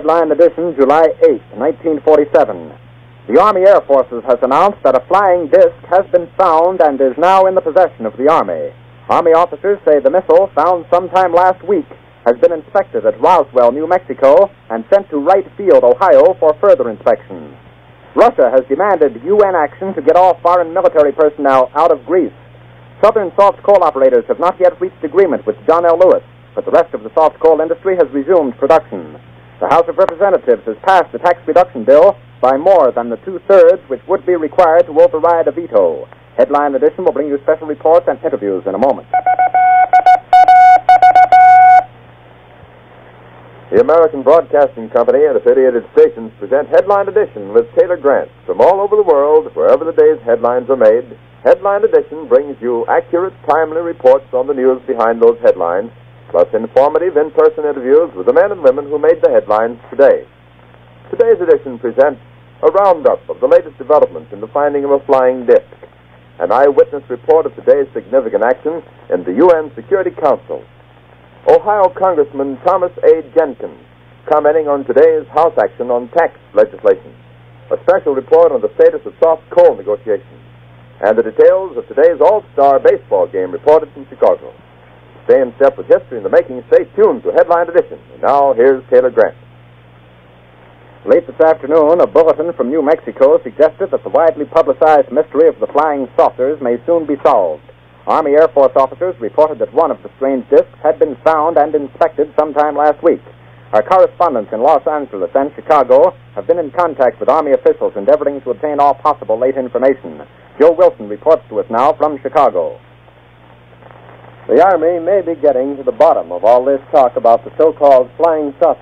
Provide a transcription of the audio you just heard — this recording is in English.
Headline edition, July 8, 1947. The Army Air Forces has announced that a flying disc has been found and is now in the possession of the Army. Army officers say the missile, found sometime last week, has been inspected at Roswell, New Mexico, and sent to Wright Field, Ohio, for further inspection. Russia has demanded UN action to get all foreign military personnel out of Greece. Southern soft coal operators have not yet reached agreement with John L. Lewis, but the rest of the soft coal industry has resumed production. The House of Representatives has passed the tax reduction bill by more than the two-thirds which would be required to override a veto. Headline edition will bring you special reports and interviews in a moment. The American Broadcasting Company and affiliated stations present Headline Edition with Taylor Grant. From all over the world, wherever the day's headlines are made, Headline Edition brings you accurate, timely reports on the news behind those headlines, plus informative in-person interviews with the men and women who made the headlines today. Today's edition presents a roundup of the latest developments in the finding of a flying disc, an eyewitness report of today's significant action in the UN Security Council, Ohio Congressman Thomas A. Jenkins commenting on today's House action on tax legislation, a special report on the status of soft coal negotiations, and the details of today's All-Star baseball game reported from Chicago. Stay in step with history in the making. Stay tuned to Headline Edition. And now, here's Taylor Grant. Late this afternoon, a bulletin from New Mexico suggested that the widely publicized mystery of the flying saucers may soon be solved. Army Air Force officers reported that one of the strange discs had been found and inspected sometime last week. Our correspondents in Los Angeles and Chicago have been in contact with Army officials endeavoring to obtain all possible late information. Joe Wilson reports to us now from Chicago. The Army may be getting to the bottom of all this talk about the so-called flying saucer.